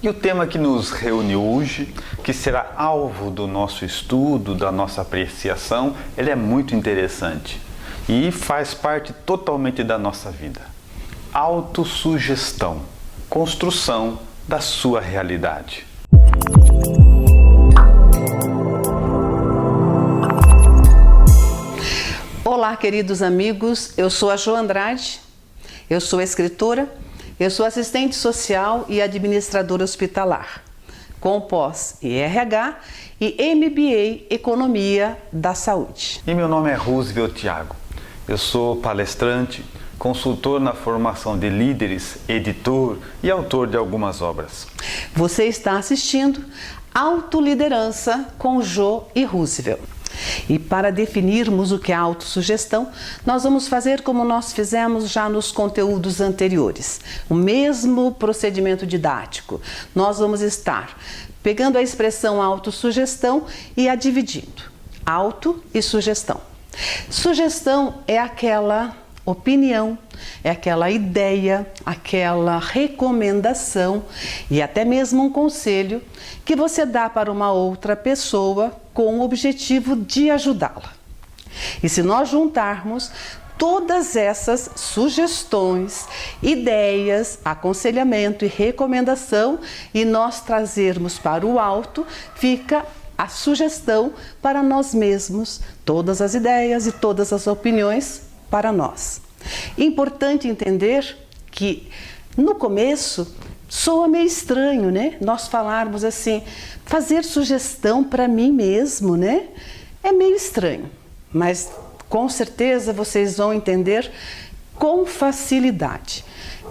E o tema que nos reúne hoje, que será alvo do nosso estudo, da nossa apreciação, ele é muito interessante e faz parte totalmente da nossa vida. Autossugestão, construção da sua realidade. Olá, queridos amigos, eu sou a Jo Andrade, eu sou escritora, eu sou assistente social e administradora hospitalar, com pós em RH e MBA Economia da Saúde. E meu nome é Roosevelt Thiago, eu sou palestrante, consultor na formação de líderes, editor e autor de algumas obras. Você está assistindo Autoliderança com Jo e Roosevelt. E para definirmos o que é autossugestão, nós vamos fazer como nós fizemos já nos conteúdos anteriores. O mesmo procedimento didático. Nós vamos estar pegando a expressão autossugestão e a dividindo. Auto e sugestão. Sugestão é aquela opinião, é aquela ideia, aquela recomendação e até mesmo um conselho que você dá para uma outra pessoa com o objetivo de ajudá-la. E se nós juntarmos todas essas sugestões, ideias, aconselhamento e recomendação e nós trazermos para o alto, fica a sugestão para nós mesmos, todas as ideias e todas as opiniões para nós. Importante entender que no começo soa meio estranho, né? Nós falarmos assim, fazer sugestão para mim mesmo, né? É meio estranho, mas com certeza vocês vão entender com facilidade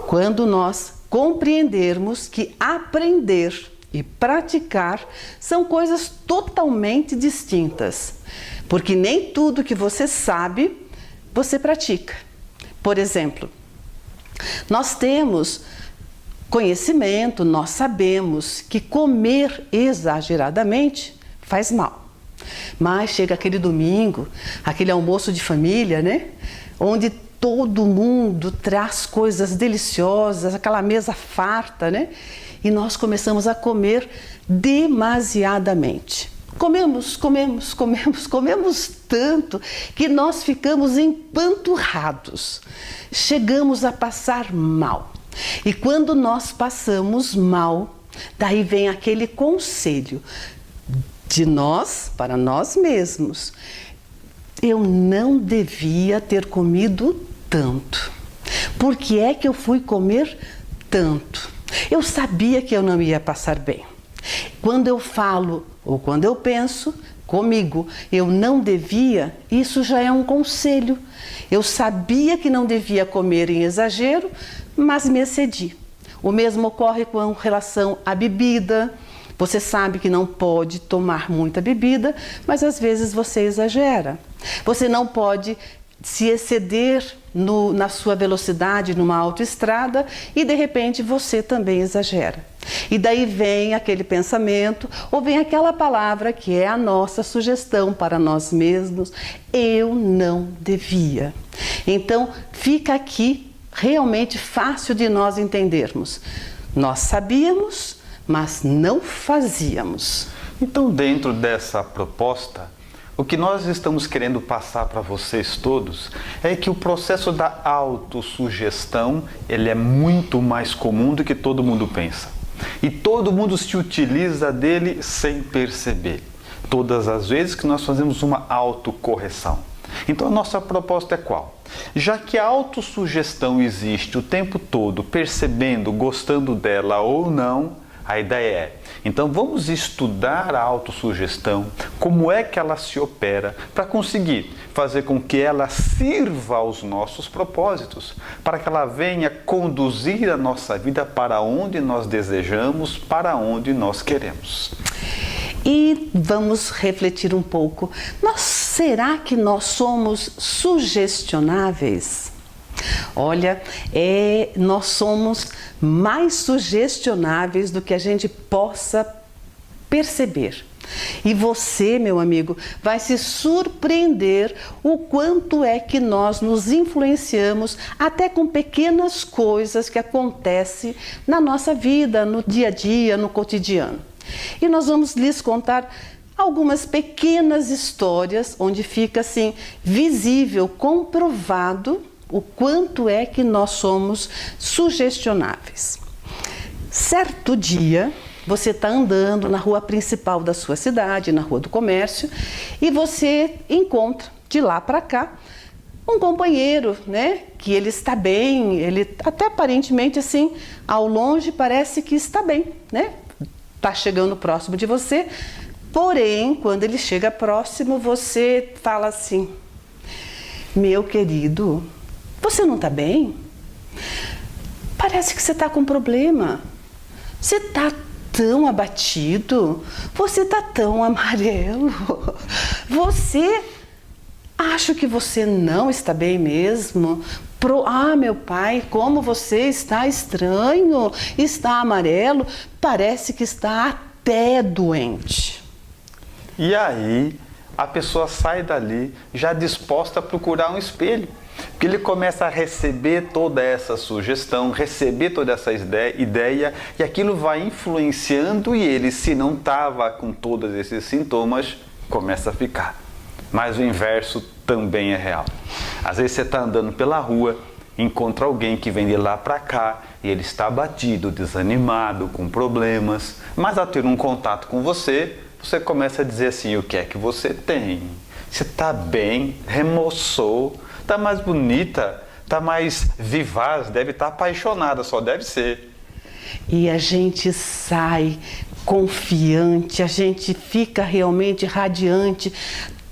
quando nós compreendermos que aprender e praticar são coisas totalmente distintas, porque nem tudo que você sabe você pratica. Por exemplo, nós temos conhecimento, nós sabemos que comer exageradamente faz mal. Mas chega aquele domingo, aquele almoço de família, né? Onde todo mundo traz coisas deliciosas, aquela mesa farta, né? E nós começamos a comer demasiadamente. Comemos tanto que nós ficamos empanturrados. Chegamos a passar mal. E quando nós passamos mal, daí vem aquele conselho de nós para nós mesmos. Eu não devia ter comido tanto. Por que é que eu fui comer tanto? Eu sabia que eu não ia passar bem. Quando eu falo ou quando eu penso comigo, eu não devia, isso já é um conselho. Eu sabia que não devia comer em exagero, mas me excedi. O mesmo ocorre com relação à bebida. Você sabe que não pode tomar muita bebida, mas às vezes você exagera. Você não pode se exceder na sua velocidade numa autoestrada e de repente você também exagera. E daí vem aquele pensamento ou vem aquela palavra que é a nossa sugestão para nós mesmos: eu não devia. Então fica aqui realmente fácil de nós entendermos. Nós sabíamos, mas não fazíamos. Então, dentro dessa proposta, o que nós estamos querendo passar para vocês todos é que o processo da autossugestão, ele é muito mais comum do que todo mundo pensa. E todo mundo se utiliza dele sem perceber. Todas as vezes que nós fazemos uma autocorreção. Então a nossa proposta é qual? Já que a autossugestão existe o tempo todo, percebendo, gostando dela ou não, a ideia é, então vamos estudar a autossugestão, como é que ela se opera, para conseguir fazer com que ela sirva aos nossos propósitos, para que ela venha conduzir a nossa vida para onde nós desejamos, para onde nós queremos. E vamos refletir um pouco. Será que nós somos sugestionáveis? Olha, nós somos mais sugestionáveis do que a gente possa perceber. E você, meu amigo, vai se surpreender o quanto é que nós nos influenciamos até com pequenas coisas que acontecem na nossa vida, no dia a dia, no cotidiano. E nós vamos lhes contar algumas pequenas histórias onde fica assim visível, comprovado o quanto é que nós somos sugestionáveis. Certo dia, você está andando na rua principal da sua cidade, na rua do comércio, e você encontra de lá para cá um companheiro, né? Que ele está bem, ele até aparentemente assim, ao longe parece que está bem, né? Está chegando próximo de você, porém, quando ele chega próximo, você fala assim: meu querido, você não está bem? Parece que você está com problema. Você está tão abatido, você está tão amarelo, você acha que você não está bem mesmo? Meu pai, como você está estranho, está amarelo, parece que está até doente. E aí a pessoa sai dali já disposta a procurar um espelho. Porque ele começa a receber toda essa sugestão, receber toda essa ideia, e aquilo vai influenciando, e ele, se não estava com todos esses sintomas, começa a ficar. Mas o inverso também é real. Às vezes você está andando pela rua, encontra alguém que vem de lá para cá, e ele está abatido, desanimado, com problemas, mas ao ter um contato com você, você começa a dizer assim: o que é que você tem? Você está bem? Remoçou? Está mais bonita, está mais vivaz, deve estar apaixonada, só deve ser. E a gente sai confiante, a gente fica realmente radiante.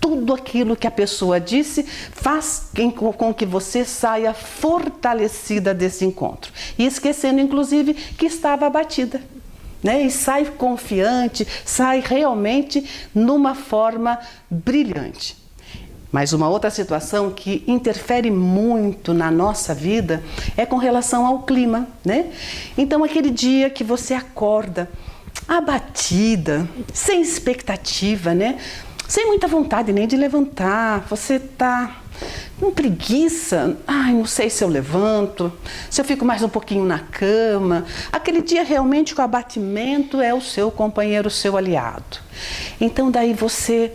Tudo aquilo que a pessoa disse faz com que você saia fortalecida desse encontro. E esquecendo, inclusive, que estava abatida. Né? E sai confiante, sai realmente numa forma brilhante. Mas uma outra situação que interfere muito na nossa vida é com relação ao clima, né? Então, aquele dia que você acorda abatida, sem expectativa, né? Sem muita vontade nem de levantar, você tá com preguiça, não sei se eu levanto, se eu fico mais um pouquinho na cama. Aquele dia realmente o abatimento é o seu companheiro, o seu aliado. Então, daí você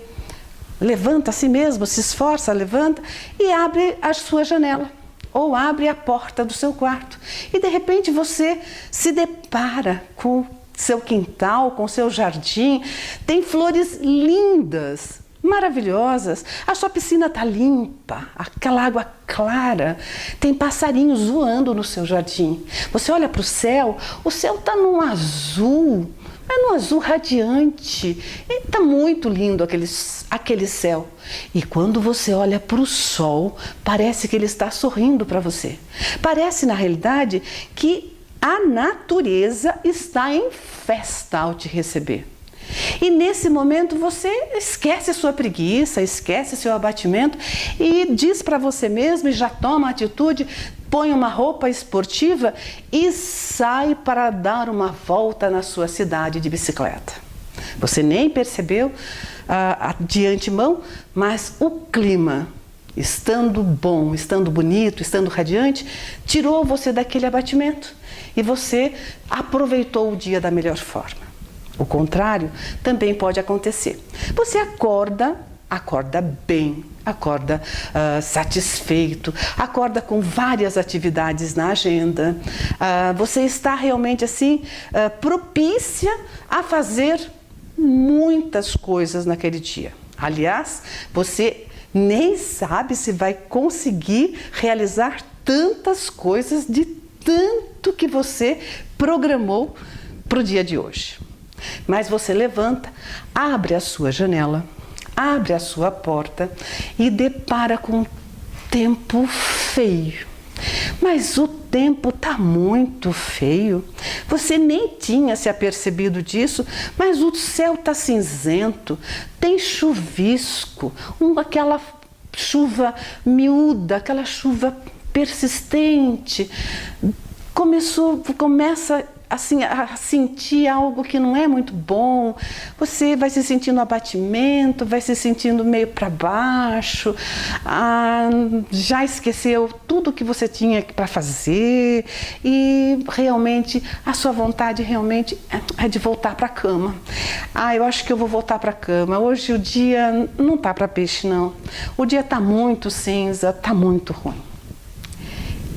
levanta a si mesmo, se esforça, levanta e abre a sua janela ou abre a porta do seu quarto. E de repente você se depara com seu quintal, com seu jardim, tem flores lindas, maravilhosas, a sua piscina está limpa, aquela água clara, tem passarinhos voando no seu jardim. Você olha para o céu está num azul, é num azul radiante, está muito lindo aquele céu. E quando você olha para o sol, parece que ele está sorrindo para você. Parece, na realidade, que a natureza está em festa ao te receber. E nesse momento você esquece a sua preguiça, esquece seu abatimento e diz para você mesmo e já toma a atitude, põe uma roupa esportiva e sai para dar uma volta na sua cidade de bicicleta. Você nem percebeu de antemão, mas o clima, estando bom, estando bonito, estando radiante, tirou você daquele abatimento e você aproveitou o dia da melhor forma. O contrário também pode acontecer. Você acorda bem, acorda satisfeito, acorda com várias atividades na agenda. Você está realmente assim propícia a fazer muitas coisas naquele dia. Aliás, você nem sabe se vai conseguir realizar tantas coisas de tanto que você programou para o dia de hoje. Mas você levanta, abre a sua janela, abre a sua porta e depara com um tempo feio. Mas o tempo está muito feio. Você nem tinha se apercebido disso, mas o céu está cinzento, tem chuvisco, aquela chuva miúda, aquela chuva persistente. Começa assim, a sentir algo que não é muito bom, você vai se sentindo abatimento, vai se sentindo meio para baixo, já esqueceu tudo que você tinha para fazer e realmente a sua vontade realmente é de voltar para a cama. Eu acho que eu vou voltar para a cama. Hoje o dia não tá para peixe não. O dia tá muito cinza, tá muito ruim.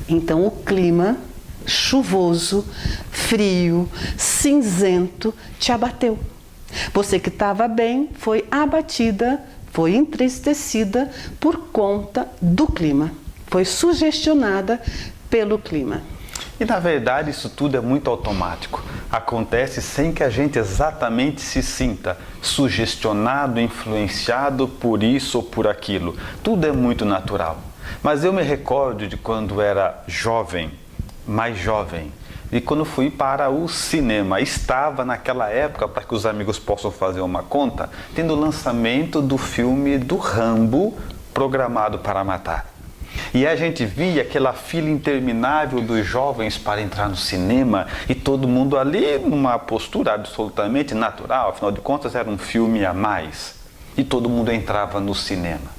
Então o clima chuvoso, frio, cinzento te abateu. Você que estava bem foi abatida, foi entristecida por conta do clima. Foi sugestionada pelo clima. E na verdade isso tudo é muito automático. Acontece sem que a gente exatamente se sinta sugestionado, influenciado por isso ou por aquilo. Tudo é muito natural. Mas eu me recordo de quando era jovem, mais jovem, e quando fui para o cinema, estava naquela época, para que os amigos possam fazer uma conta, tendo o lançamento do filme do Rambo, Programado para Matar. E a gente via aquela fila interminável dos jovens para entrar no cinema e todo mundo ali numa postura absolutamente natural, afinal de contas era um filme a mais. E todo mundo entrava no cinema.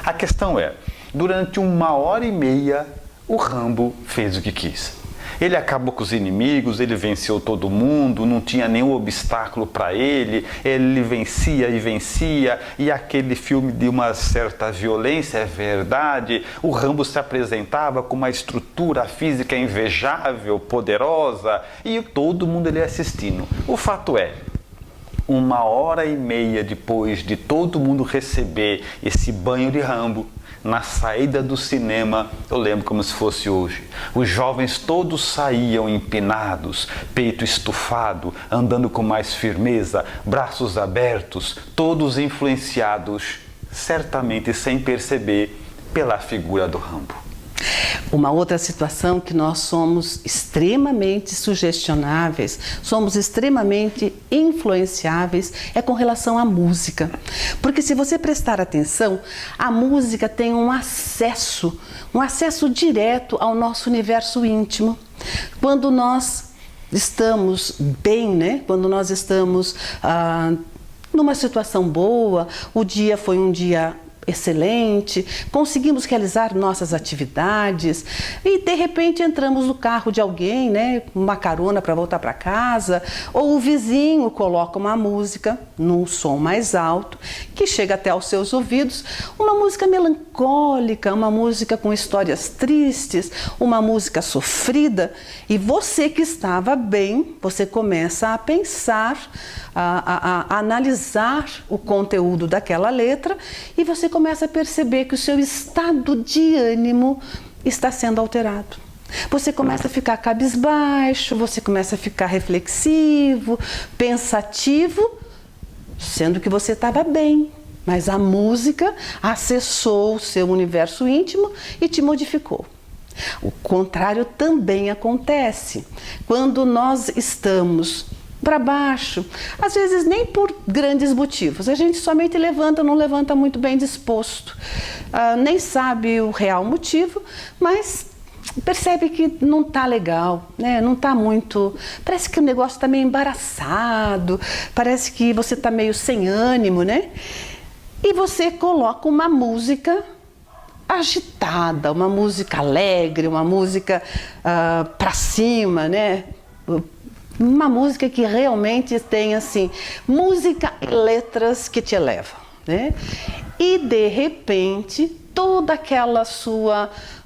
A questão é, durante 1h30, o Rambo fez o que quis. Ele acabou com os inimigos, ele venceu todo mundo, não tinha nenhum obstáculo para ele vencia e vencia, e aquele filme de uma certa violência, é verdade, o Rambo se apresentava com uma estrutura física invejável, poderosa, e todo mundo ali assistindo. O fato é, 1h30 depois de todo mundo receber esse banho de Rambo, na saída do cinema, eu lembro como se fosse hoje, os jovens todos saíam empinados, peito estufado, andando com mais firmeza, braços abertos, todos influenciados, certamente sem perceber, pela figura do Rambo. Uma outra situação que nós somos extremamente sugestionáveis, somos extremamente influenciáveis é com relação à música. Porque se você prestar atenção, a música tem um acesso direto ao nosso universo íntimo. Quando nós estamos bem, né? Quando nós estamos numa situação boa, o dia foi um dia excelente, conseguimos realizar nossas atividades e de repente entramos no carro de alguém, né, uma carona para voltar para casa, ou o vizinho coloca uma música num som mais alto que chega até aos seus ouvidos, uma música melancólica, uma música com histórias tristes, uma música sofrida, e você que estava bem, você começa a pensar, a analisar o conteúdo daquela letra e você começa a perceber que o seu estado de ânimo está sendo alterado. Você começa a ficar cabisbaixo, você começa a ficar reflexivo, pensativo, sendo que você estava bem, mas a música acessou o seu universo íntimo e te modificou. O contrário também acontece. Quando nós estamos para baixo, às vezes nem por grandes motivos, a gente somente levanta, não levanta muito bem disposto, nem sabe o real motivo, mas percebe que não está legal, né? Não está muito, parece que o negócio está meio embaraçado, parece que você está meio sem ânimo, né? E você coloca uma música agitada, uma música alegre, uma música para cima, né? Uma música que realmente tem assim, música e letras que te elevam, né? E de repente, toda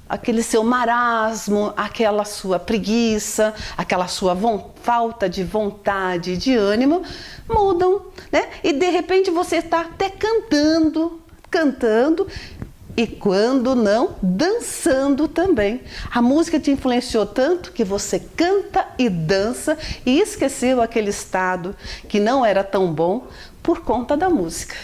aquele seu marasmo, aquela sua preguiça, aquela sua falta de vontade, de ânimo, mudam, né? E de repente você está até cantando, e quando não, dançando também. A música te influenciou tanto que você canta e dança e esqueceu aquele estado que não era tão bom por conta da música.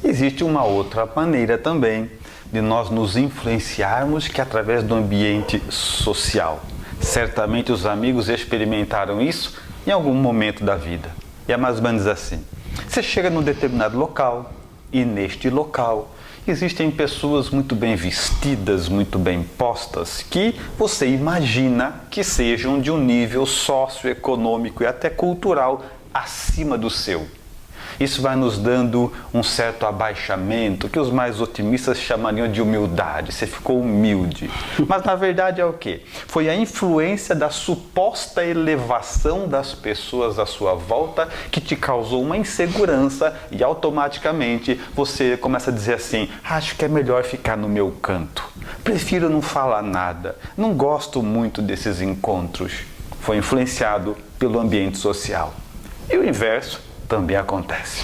Existe uma outra maneira também de nós nos influenciarmos, que é através do ambiente social. Certamente os amigos experimentaram isso em algum momento da vida. E é mais ou menos assim. Você chega num determinado local e neste local Existem pessoas muito bem vestidas, muito bem postas, que você imagina que sejam de um nível socioeconômico e até cultural acima do seu. Isso vai nos dando um certo abaixamento, que os mais otimistas chamariam de humildade. Você ficou humilde. Mas na verdade é o quê? Foi a influência da suposta elevação das pessoas à sua volta que te causou uma insegurança e automaticamente você começa a dizer assim: acho que é melhor ficar no meu canto. Prefiro não falar nada. Não gosto muito desses encontros. Foi influenciado pelo ambiente social. E o inverso também acontece.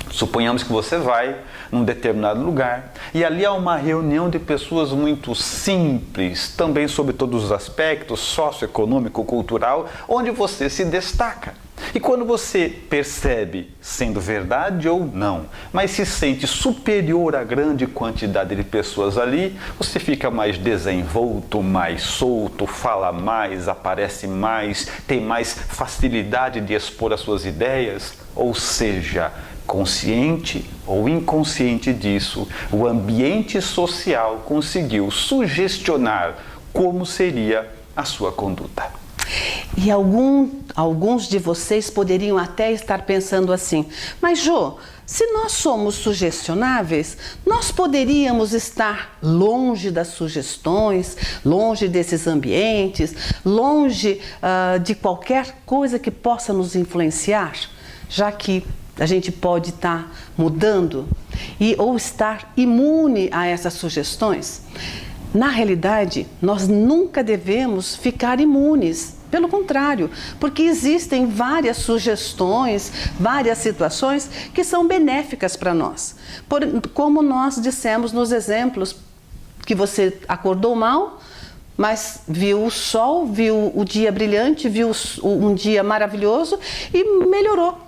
Suponhamos que você vai num determinado lugar e ali há uma reunião de pessoas muito simples, também sobre todos os aspectos, socioeconômico, cultural, onde você se destaca. E quando você percebe, sendo verdade ou não, mas se sente superior à grande quantidade de pessoas ali, você fica mais desenvolto, mais solto, fala mais, aparece mais, tem mais facilidade de expor as suas ideias, ou seja, consciente ou inconsciente disso, o ambiente social conseguiu sugestionar como seria a sua conduta. E alguns de vocês poderiam até estar pensando assim: mas Jô, se nós somos sugestionáveis, nós poderíamos estar longe das sugestões, longe desses ambientes, longe de qualquer coisa que possa nos influenciar, já que a gente pode estar mudando ou estar imune a essas sugestões. Na realidade, nós nunca devemos ficar imunes. Pelo contrário, porque existem várias sugestões, várias situações que são benéficas para nós. Como nós dissemos nos exemplos, que você acordou mal, mas viu o sol, viu o dia brilhante, viu um dia maravilhoso e melhorou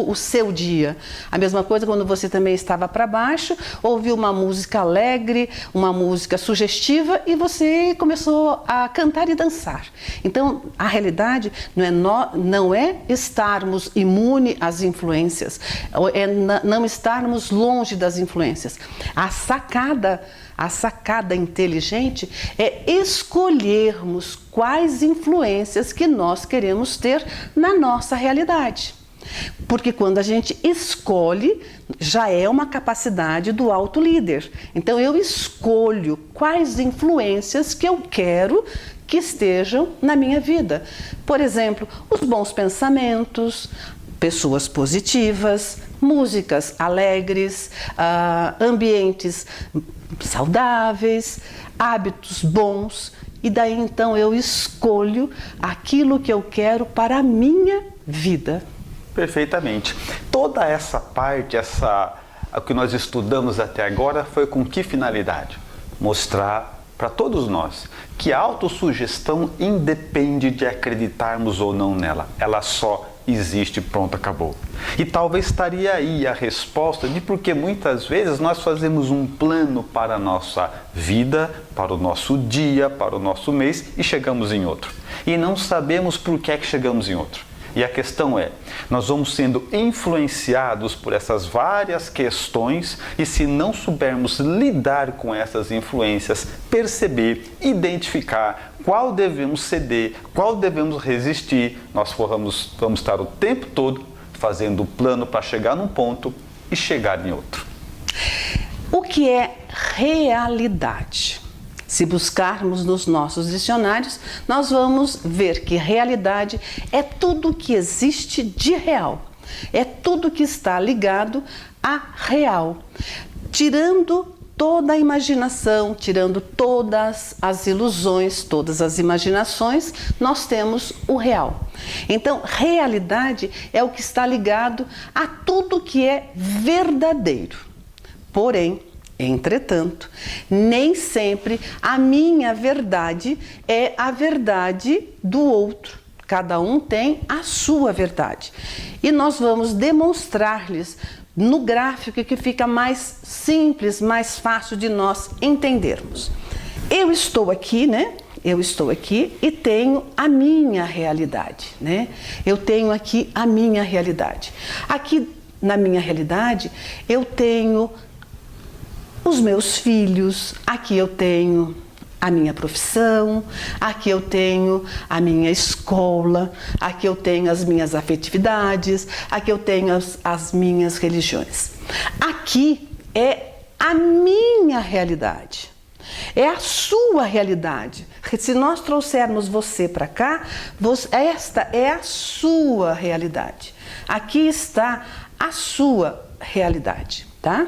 o seu dia. A mesma coisa quando você também estava para baixo, ouviu uma música alegre, uma música sugestiva e você começou a cantar e dançar. Então, a realidade não é estarmos imunes às influências, é não estarmos longe das influências. A sacada inteligente é escolhermos quais influências que nós queremos ter na nossa realidade. Porque quando a gente escolhe, já é uma capacidade do autolíder. Então eu escolho quais influências que eu quero que estejam na minha vida. Por exemplo, os bons pensamentos, pessoas positivas, músicas alegres, ambientes saudáveis, hábitos bons, e daí então eu escolho aquilo que eu quero para a minha vida. Perfeitamente. Toda essa parte, o que nós estudamos até agora, foi com que finalidade? Mostrar para todos nós que a autossugestão independe de acreditarmos ou não nela. Ela só existe, pronto, acabou. E talvez estaria aí a resposta de porque muitas vezes nós fazemos um plano para a nossa vida, para o nosso dia, para o nosso mês e chegamos em outro. E não sabemos por que é que chegamos em outro. E a questão é, nós vamos sendo influenciados por essas várias questões e se não soubermos lidar com essas influências, perceber, identificar qual devemos ceder, qual devemos resistir, nós vamos estar o tempo todo fazendo o plano para chegar num ponto e chegar em outro. O que é realidade? Se buscarmos nos nossos dicionários, nós vamos ver que realidade é tudo que existe de real. É tudo que está ligado a real. Tirando toda a imaginação, tirando todas as ilusões, todas as imaginações, nós temos o real. Então, realidade é o que está ligado a tudo que é verdadeiro. Porém, entretanto, nem sempre a minha verdade é a verdade do outro. Cada um tem a sua verdade. E nós vamos demonstrar-lhes no gráfico que fica mais simples, mais fácil de nós entendermos. Eu estou aqui, né? Eu estou aqui e tenho a minha realidade, né? Eu tenho aqui a minha realidade. Aqui na minha realidade, eu tenho os meus filhos, aqui eu tenho a minha profissão, aqui eu tenho a minha escola, aqui eu tenho as minhas afetividades, aqui eu tenho as minhas religiões. Aqui é a minha realidade, é a sua realidade. Se nós trouxermos você para cá, esta é a sua realidade. Aqui está a sua realidade, tá?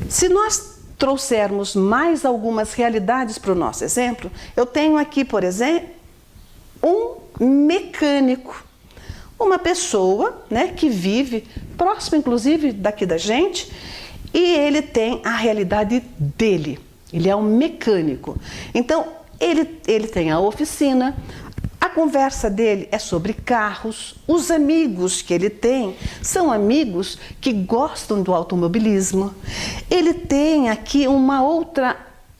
Se nós trouxermos mais algumas realidades para o nosso exemplo, eu tenho aqui, por exemplo, um mecânico, uma pessoa, né, que vive próximo, inclusive, daqui da gente, e ele tem a realidade dele. Ele é um mecânico. Então, ele tem a oficina. A conversa dele é sobre carros. Os amigos que ele tem são amigos que gostam do automobilismo. Ele tem aqui uma outra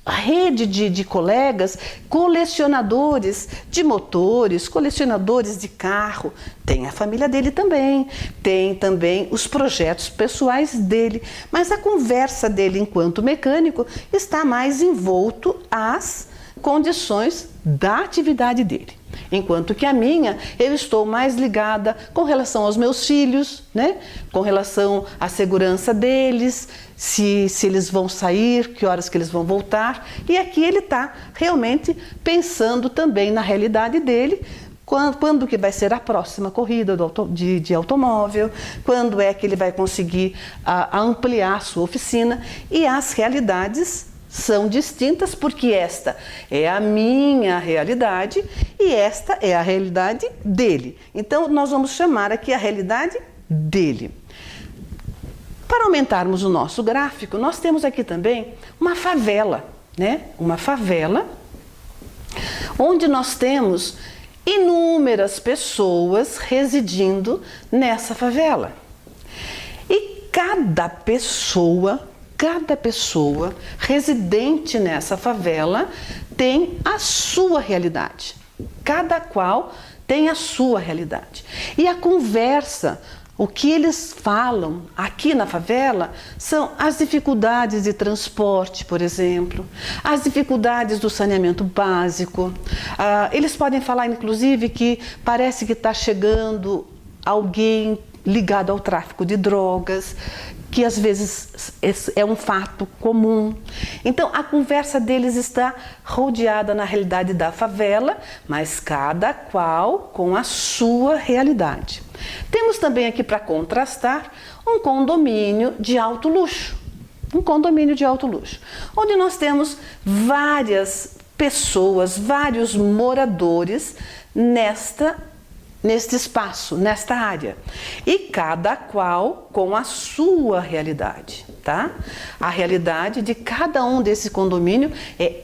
rede de colegas, colecionadores de motores, colecionadores de carro. Tem a família dele também, tem também os projetos pessoais dele. Mas a conversa dele enquanto mecânico está mais envolto às condições da atividade dele. Enquanto que a minha, eu estou mais ligada com relação aos meus filhos, né? Com relação à segurança deles, se eles vão sair, que horas que eles vão voltar. E aqui ele está realmente pensando também na realidade dele, quando que vai ser a próxima corrida de automóvel, quando é que ele vai conseguir ampliar a sua oficina, e as realidades são distintas, porque esta é a minha realidade e esta é a realidade dele. Então, nós vamos chamar aqui a realidade dele. Para aumentarmos o nosso gráfico, nós temos aqui também uma favela, né? Uma favela onde nós temos inúmeras pessoas residindo nessa favela. E cada pessoa residente nessa favela tem a sua realidade. Cada qual tem a sua realidade. E a conversa, o que eles falam aqui na favela são as dificuldades de transporte, por exemplo, as dificuldades do saneamento básico. Eles podem falar, inclusive, que parece que está chegando alguém ligado ao tráfico de drogas, que às vezes é um fato comum. Então, a conversa deles está rodeada na realidade da favela, mas cada qual com a sua realidade. Temos também aqui, para contrastar, um condomínio de alto luxo. Um condomínio de alto luxo, onde nós temos várias pessoas, vários moradores neste espaço, nesta área, e cada qual com a sua realidade, tá? A realidade de cada um desse condomínio é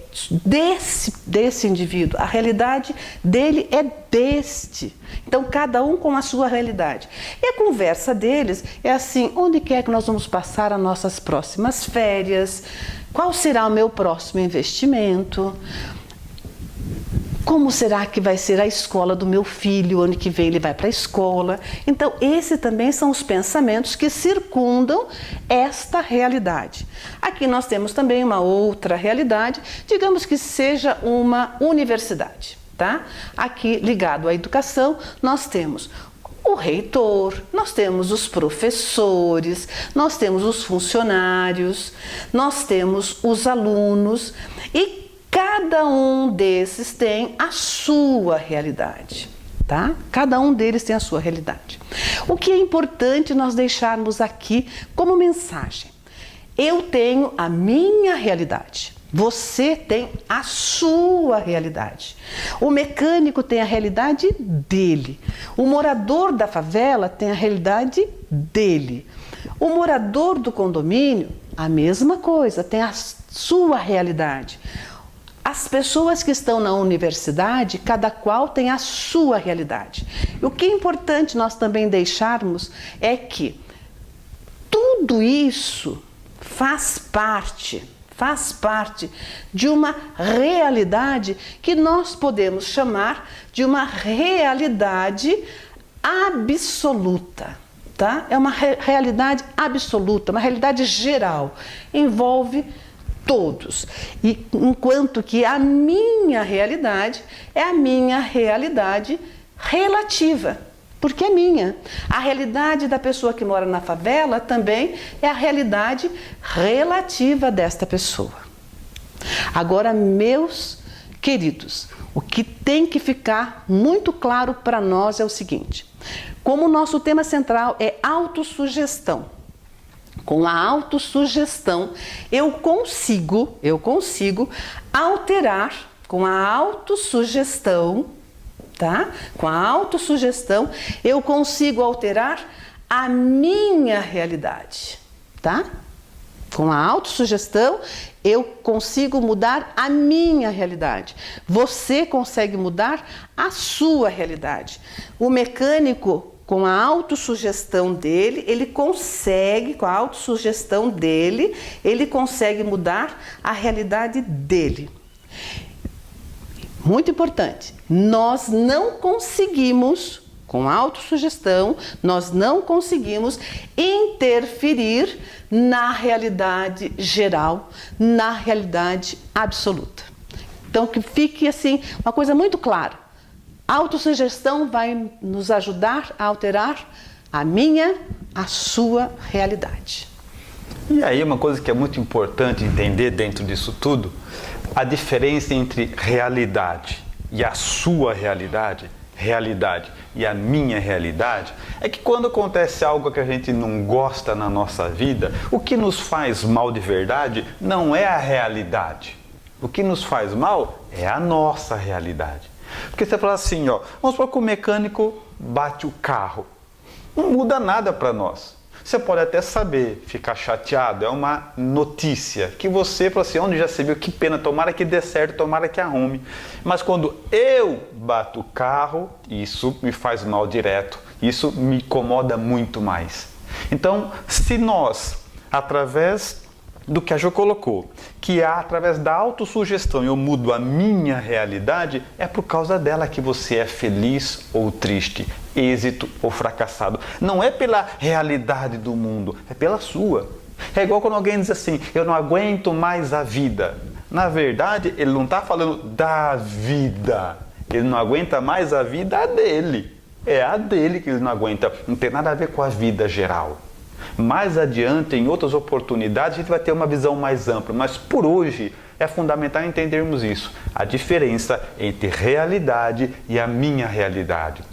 desse indivíduo, a realidade dele é deste. Então, cada um com a sua realidade. E a conversa deles é assim: onde quer que nós vamos passar as nossas próximas férias? Qual será o meu próximo investimento? Como será que vai ser a escola do meu filho? Ano que vem ele vai para a escola. Então, esses também são os pensamentos que circundam esta realidade. Aqui nós temos também uma outra realidade, digamos que seja uma universidade, tá? Aqui, ligado à educação, nós temos o reitor, nós temos os professores, nós temos os funcionários, nós temos os alunos, e cada um desses tem a sua realidade, tá? Cada um deles tem a sua realidade. O que é importante nós deixarmos aqui como mensagem: eu tenho a minha realidade, você tem a sua realidade. O mecânico tem a realidade dele. O morador da favela tem a realidade dele. O morador do condomínio, a mesma coisa, tem a sua realidade. As pessoas que estão na universidade, cada qual tem a sua realidade. E o que é importante nós também deixarmos é que tudo isso faz parte de uma realidade que nós podemos chamar de uma realidade absoluta, tá? É uma realidade absoluta, uma realidade geral. Envolve todos. E enquanto que a minha realidade é a minha realidade relativa, porque é minha. A realidade da pessoa que mora na favela também é a realidade relativa desta pessoa. Agora, meus queridos, o que tem que ficar muito claro para nós é o seguinte: como o nosso tema central é autossugestão, com a autossugestão eu consigo alterar, com a autossugestão, tá? Com a autossugestão eu consigo alterar a minha realidade, tá? Com a autossugestão eu consigo mudar a minha realidade. Você consegue mudar a sua realidade. O mecânico, com a autossugestão dele, ele consegue mudar a realidade dele. Muito importante, nós não conseguimos, com a autossugestão, nós não conseguimos interferir na realidade geral, na realidade absoluta. Então, que fique assim, uma coisa muito clara. A autossugestão vai nos ajudar a alterar a sua realidade. E aí, uma coisa que é muito importante entender dentro disso tudo, a diferença entre realidade e a sua realidade e a minha realidade, é que quando acontece algo que a gente não gosta na nossa vida, o que nos faz mal de verdade não é a realidade. O que nos faz mal é a nossa realidade. Porque você fala assim, ó, vamos supor que o mecânico bate o carro. Não muda nada para nós. Você pode até saber, ficar chateado, é uma notícia que você fala assim, onde já se viu, que pena, tomara que dê certo, tomara que arrume. Mas quando eu bato o carro, isso me faz mal direto, isso me incomoda muito mais. Então, se nós, através do que a Jo colocou, que através da autossugestão eu mudo a minha realidade, é por causa dela que você é feliz ou triste, êxito ou fracassado. Não é pela realidade do mundo, é pela sua. É igual quando alguém diz assim, eu não aguento mais a vida. Na verdade, ele não está falando da vida, ele não aguenta mais a vida dele. É a dele que ele não aguenta, não tem nada a ver com a vida geral. Mais adiante, em outras oportunidades, a gente vai ter uma visão mais ampla, mas por hoje é fundamental entendermos isso, a diferença entre realidade e a minha realidade.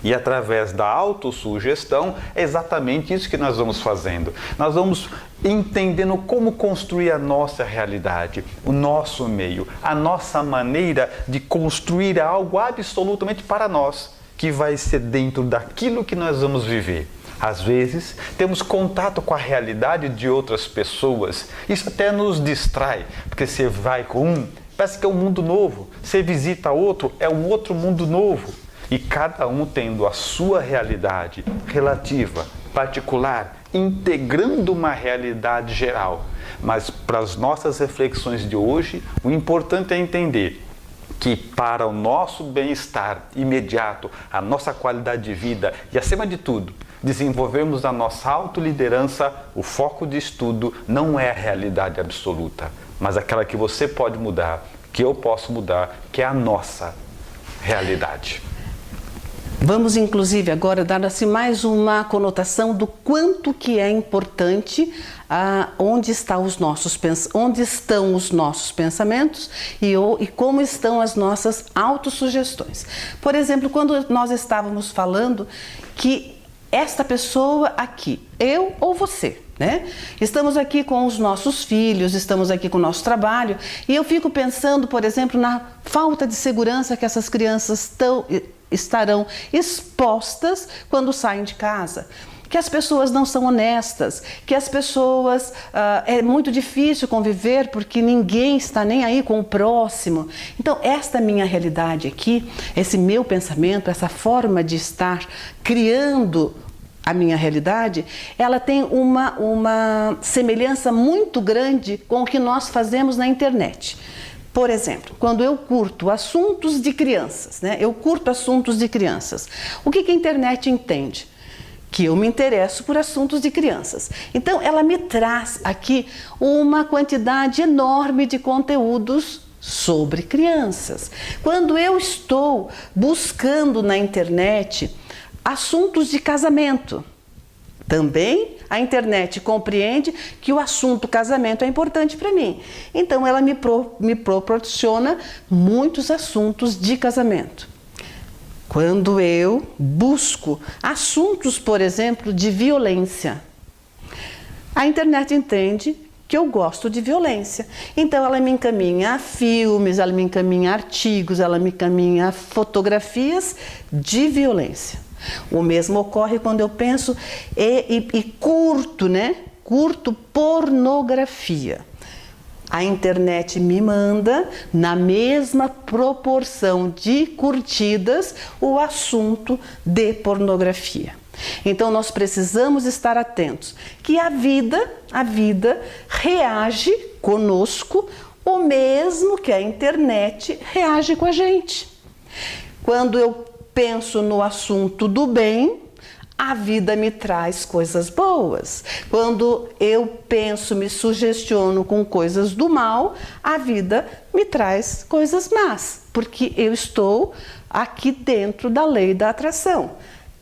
E através da autossugestão, é exatamente isso que nós vamos fazendo. Nós vamos entendendo como construir a nossa realidade, o nosso meio, a nossa maneira de construir algo absolutamente para nós, que vai ser dentro daquilo que nós vamos viver. Às vezes, temos contato com a realidade de outras pessoas. Isso até nos distrai, porque você vai com um, parece que é um mundo novo. Você visita outro, é um outro mundo novo. E cada um tendo a sua realidade relativa, particular, integrando uma realidade geral. Mas para as nossas reflexões de hoje, o importante é entender que para o nosso bem-estar imediato, a nossa qualidade de vida e, acima de tudo, desenvolvermos a nossa autoliderança, o foco de estudo não é a realidade absoluta, mas aquela que você pode mudar, que eu posso mudar, que é a nossa realidade. Vamos, inclusive, agora dar assim, mais uma conotação do quanto que é importante onde estão os nossos pensamentos e como estão as nossas autossugestões. Por exemplo, quando nós estávamos falando que esta pessoa aqui, eu ou você, né? Estamos aqui com os nossos filhos, estamos aqui com o nosso trabalho e eu fico pensando, por exemplo, na falta de segurança que essas crianças estarão expostas quando saem de casa. Que as pessoas não são honestas, que as pessoas... é muito difícil conviver porque ninguém está nem aí com o próximo. Então, esta minha realidade aqui, esse meu pensamento, essa forma de estar criando a minha realidade, ela tem uma semelhança muito grande com o que nós fazemos na internet. Por exemplo, quando eu curto assuntos de crianças, né? Eu curto assuntos de crianças. O que a internet entende? que eu me interesso por assuntos de crianças. Então, ela me traz aqui uma quantidade enorme de conteúdos sobre crianças. Quando eu estou buscando na internet assuntos de casamento, também a internet compreende que o assunto casamento é importante para mim. Então, ela me proporciona muitos assuntos de casamento. Quando eu busco assuntos, por exemplo, de violência, a internet entende que eu gosto de violência. Então, ela me encaminha a filmes, ela me encaminha a artigos, ela me encaminha a fotografias de violência. O mesmo ocorre quando eu penso e curto, né? Curto pornografia. A internet me manda, na mesma proporção de curtidas, o assunto de pornografia. Então, nós precisamos estar atentos que a vida reage conosco o mesmo que a internet reage com a gente. Quando eu penso no assunto do bem, a vida me traz coisas boas. Quando eu penso, me sugestiono com coisas do mal, a vida me traz coisas más, porque eu estou aqui dentro da lei da atração.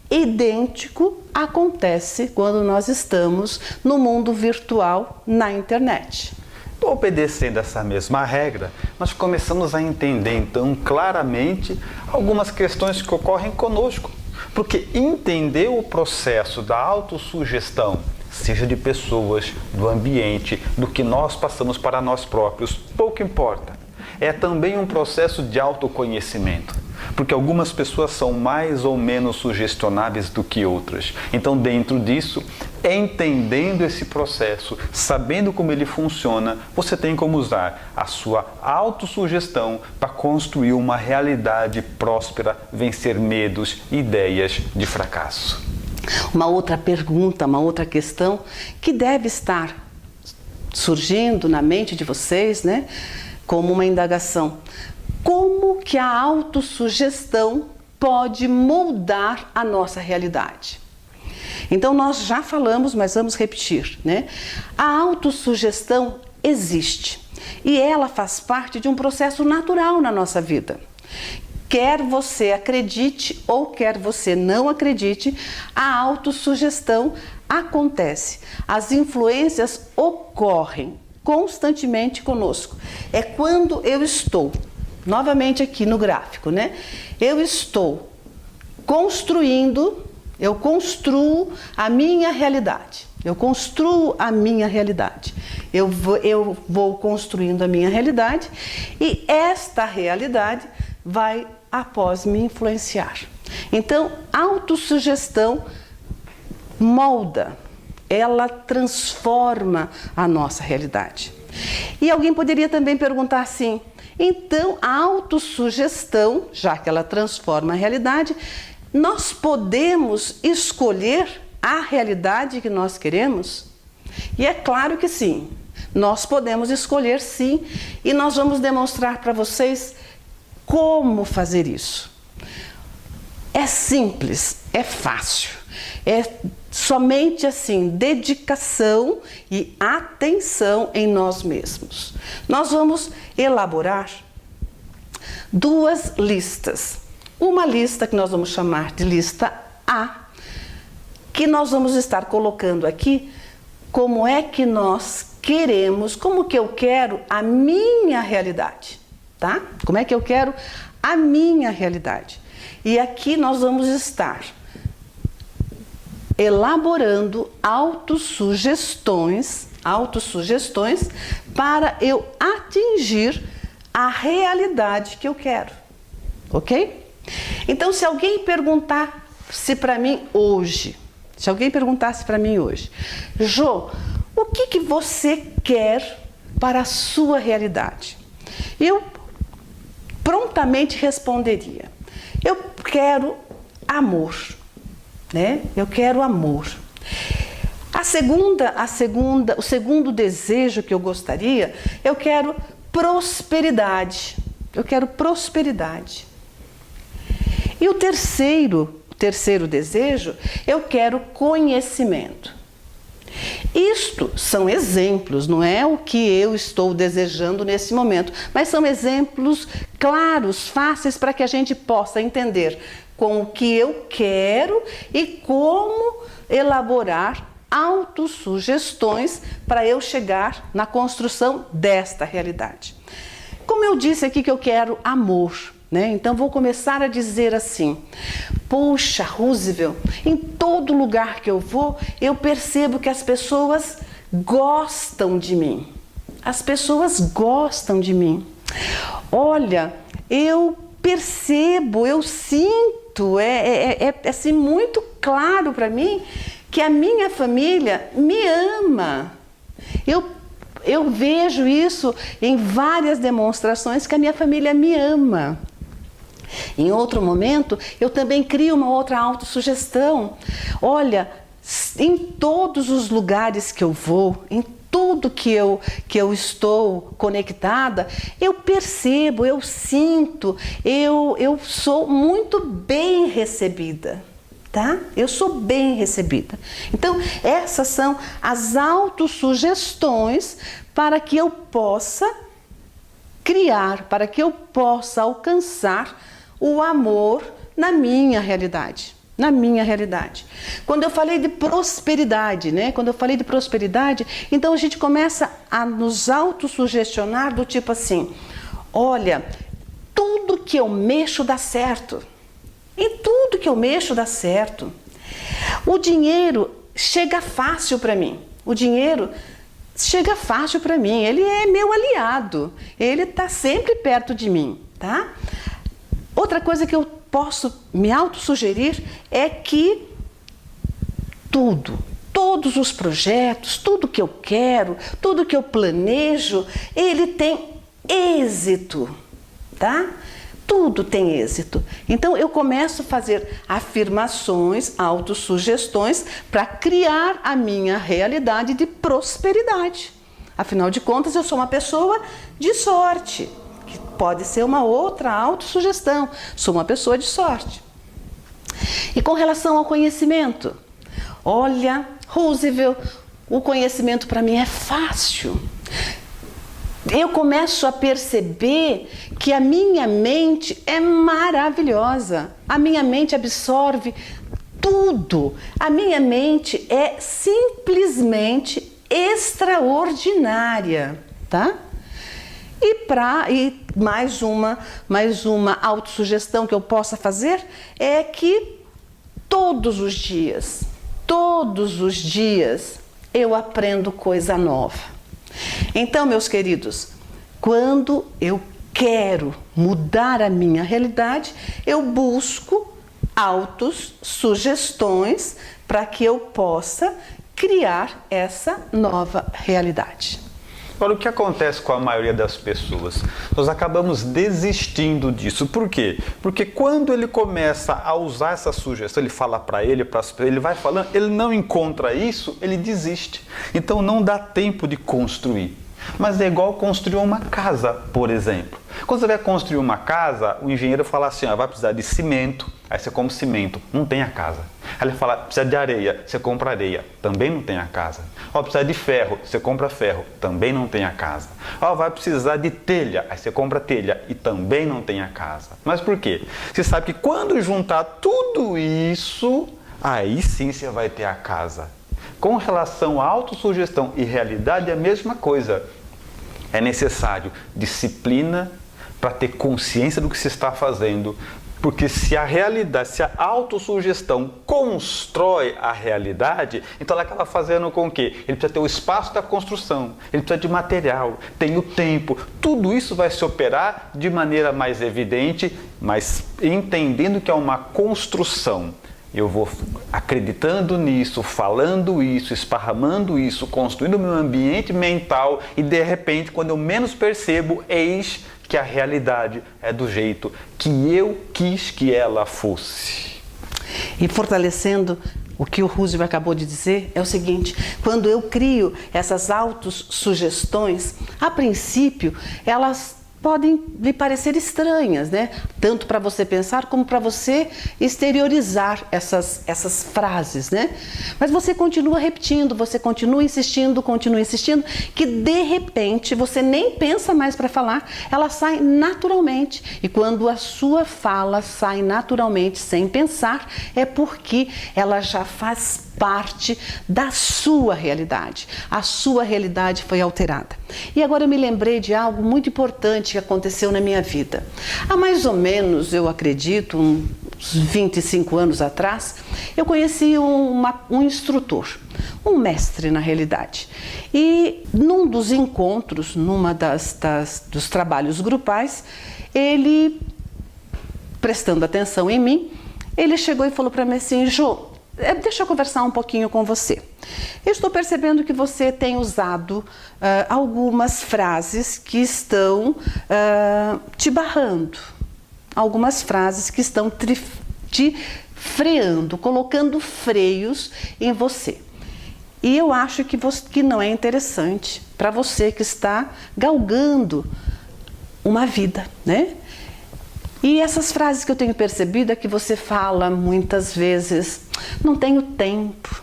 Idêntico acontece quando nós estamos no mundo virtual, na internet. Obedecendo essa mesma regra, nós começamos a entender então claramente algumas questões que ocorrem conosco. Porque entender o processo da autossugestão, seja de pessoas, do ambiente, do que nós passamos para nós próprios, pouco importa. É também um processo de autoconhecimento, porque algumas pessoas são mais ou menos sugestionáveis do que outras. Então, dentro disso, entendendo esse processo, sabendo como ele funciona, você tem como usar a sua autossugestão para construir uma realidade próspera, vencer medos e ideias de fracasso. Uma outra pergunta, uma outra questão que deve estar surgindo na mente de vocês, né? Como uma indagação. Como que a autossugestão pode moldar a nossa realidade? Então, nós já falamos, mas vamos repetir, né? A autossugestão existe e ela faz parte de um processo natural na nossa vida. Quer você acredite ou quer você não acredite, a autossugestão acontece. As influências ocorrem constantemente conosco. É quando eu estou, novamente aqui no gráfico, né? Eu estou construindo, eu construo a minha realidade. Eu construo a minha realidade. Eu vou construindo a minha realidade e esta realidade vai após me influenciar. Então, a autossugestão molda, ela transforma a nossa realidade. E alguém poderia também perguntar assim, então a autossugestão, já que ela transforma a realidade, nós podemos escolher a realidade que nós queremos? E é claro que sim, nós podemos escolher sim, e nós vamos demonstrar para vocês como fazer isso. É simples, é fácil, é somente assim, dedicação e atenção em nós mesmos. Nós vamos elaborar duas listas. Uma lista que nós vamos chamar de lista A, que nós vamos estar colocando aqui como é que nós queremos, como que eu quero a minha realidade, tá? Como é que eu quero a minha realidade. E aqui nós vamos estar elaborando autossugestões para eu atingir a realidade que eu quero, ok? Então, se alguém perguntasse para mim hoje, Jô, o que você quer para a sua realidade? Eu prontamente responderia, eu quero amor. Né? Eu quero amor. O segundo desejo que eu gostaria, eu quero prosperidade. Eu quero prosperidade. E o terceiro terceiro desejo, eu quero conhecimento. Isto são exemplos, não é o que eu estou desejando nesse momento, mas são exemplos claros, fáceis para que a gente possa entender com o que eu quero e como elaborar autossugestões para eu chegar na construção desta realidade. Como eu disse aqui que eu quero amor, né? Então vou começar a dizer assim: puxa, Roosevelt, em todo lugar que eu vou, eu percebo que as pessoas gostam de mim. As pessoas gostam de mim. Olha, eu percebo, eu sinto, é assim muito claro para mim que a minha família me ama. Eu vejo isso em várias demonstrações que a minha família me ama. Em outro momento, eu também crio uma outra autossugestão. Olha, em todos os lugares que eu vou, em tudo que eu estou conectada, eu percebo, eu sinto, eu sou muito bem recebida. Tá? Eu sou bem recebida. Então, essas são as autossugestões para que eu possa criar, para que eu possa alcançar o amor na minha realidade. Na minha realidade. Quando eu falei de prosperidade, né? Quando eu falei de prosperidade, então a gente começa a nos autossugestionar do tipo assim: olha, tudo que eu mexo dá certo. Em tudo que eu mexo dá certo. O dinheiro chega fácil para mim. O dinheiro chega fácil para mim. Ele é meu aliado. Ele está sempre perto de mim, tá? Outra coisa que eu posso me autossugerir é que todos os projetos, tudo que eu quero, tudo que eu planejo, ele tem êxito, tá? Tudo tem êxito. Então eu começo a fazer afirmações, autossugestões para criar a minha realidade de prosperidade. Afinal de contas, eu sou uma pessoa de sorte, que pode ser uma outra autossugestão. Sou uma pessoa de sorte. E com relação ao conhecimento, olha, Roosevelt, o conhecimento para mim é fácil. Eu começo a perceber que a minha mente é maravilhosa. A minha mente absorve tudo. A minha mente é simplesmente extraordinária, tá? E mais uma autossugestão que eu possa fazer é que todos os dias eu aprendo coisa nova. Então, meus queridos, quando eu quero mudar a minha realidade, eu busco autossugestões para que eu possa criar essa nova realidade. Agora, o que acontece com a maioria das pessoas? Nós acabamos desistindo disso. Por quê? Porque quando ele começa a usar essa sugestão, ele fala para ele vai falando, ele não encontra isso, ele desiste. Então não dá tempo de construir. Mas é igual construir uma casa, por exemplo. Quando você vai construir uma casa, o engenheiro fala assim, vai precisar de cimento, aí você compra cimento, não tem a casa. Aí ele fala, precisa de areia, você compra areia, também não tem a casa. Precisa de ferro, você compra ferro, também não tem a casa. Vai precisar de telha, aí você compra telha e também não tem a casa. Mas por quê? Você sabe que quando juntar tudo isso, aí sim você vai ter a casa. Com relação à autossugestão e realidade é a mesma coisa. É necessário disciplina para ter consciência do que se está fazendo. Porque se a autossugestão constrói a realidade, então ela acaba fazendo com que ele precisa ter o espaço da construção, ele precisa de material, tem o tempo. Tudo isso vai se operar de maneira mais evidente, mas entendendo que é uma construção. Eu vou acreditando nisso, falando isso, esparramando isso, construindo o meu ambiente mental e de repente, quando eu menos percebo, eis que a realidade é do jeito que eu quis que ela fosse. E fortalecendo o que o Roosevelt acabou de dizer, é o seguinte: quando eu crio essas autossugestões, a princípio elas podem lhe parecer estranhas, né? Tanto para você pensar como para você exteriorizar essas frases, né? Mas você continua repetindo, você continua insistindo, que de repente você nem pensa mais para falar, ela sai naturalmente. E quando a sua fala sai naturalmente, sem pensar, é porque ela já faz parte da sua realidade. A sua realidade foi alterada. E agora eu me lembrei de algo muito importante que aconteceu na minha vida. Há mais ou menos, eu acredito, uns 25 anos atrás, eu conheci um instrutor, um mestre na realidade. E num dos encontros, numa dos trabalhos grupais, ele, prestando atenção em mim, ele chegou e falou para mim assim: Jô, deixa eu conversar um pouquinho com você. Eu estou percebendo que você tem usado algumas frases que estão te barrando, algumas frases que estão te freando, colocando freios em você. E eu acho que não é interessante para você que está galgando uma vida, né? E essas frases que eu tenho percebido é que você fala muitas vezes: não tenho tempo,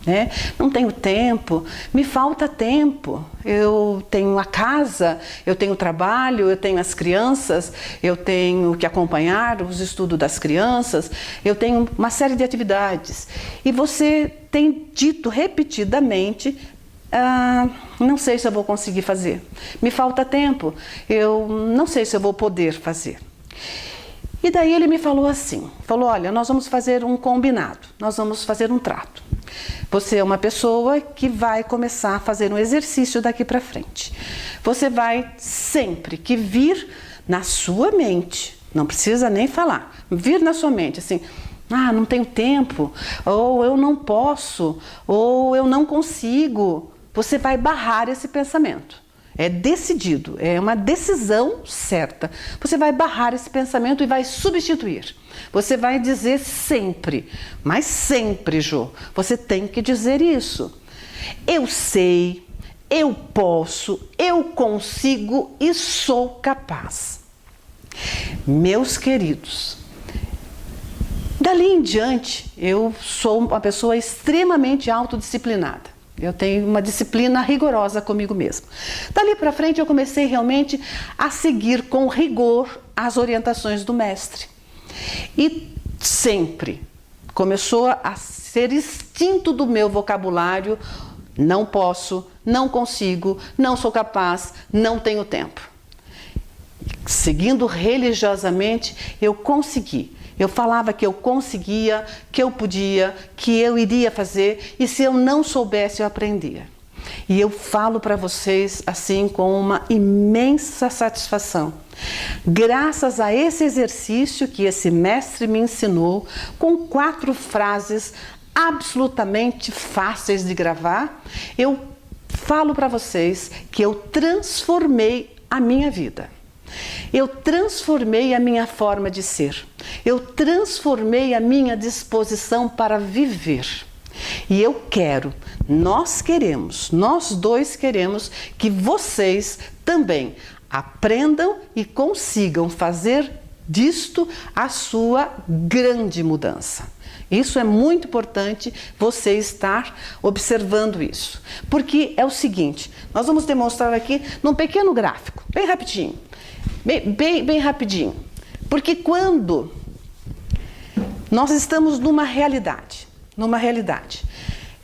né? Não tenho tempo, me falta tempo, eu tenho a casa, eu tenho o trabalho, eu tenho as crianças, eu tenho que acompanhar os estudos das crianças, eu tenho uma série de atividades. E você tem dito repetidamente: não sei se eu vou conseguir fazer, me falta tempo, eu não sei se eu vou poder fazer. E daí ele me falou assim, olha, nós vamos fazer um combinado, nós vamos fazer um trato. Você é uma pessoa que vai começar a fazer um exercício daqui para frente. Você vai sempre que vir na sua mente, não precisa nem falar, vir na sua mente assim: não tenho tempo, ou eu não posso, ou eu não consigo. Você vai barrar esse pensamento. É decidido, é uma decisão certa. Você vai barrar esse pensamento e vai substituir. Você vai dizer sempre, mas sempre, Jô, você tem que dizer isso: eu sei, eu posso, eu consigo e sou capaz. Meus queridos, dali em diante, eu sou uma pessoa extremamente autodisciplinada. Eu tenho uma disciplina rigorosa comigo mesma. Dali para frente eu comecei realmente a seguir com rigor as orientações do mestre. E sempre começou a ser instinto do meu vocabulário: não posso, não consigo, não sou capaz, não tenho tempo. Seguindo religiosamente, eu consegui. Eu falava que eu conseguia, que eu podia, que eu iria fazer, e se eu não soubesse, eu aprendia. E eu falo para vocês assim com uma imensa satisfação. Graças a esse exercício que esse mestre me ensinou, com 4 frases absolutamente fáceis de gravar, eu falo para vocês que eu transformei a minha vida. Eu transformei a minha forma de ser. Eu transformei a minha disposição para viver. E eu quero, nós dois queremos que vocês também aprendam e consigam fazer disto a sua grande mudança. Isso é muito importante, você estar observando isso. Porque é o seguinte, nós vamos demonstrar aqui num pequeno gráfico, bem rapidinho. Bem rapidinho, porque quando nós estamos numa realidade,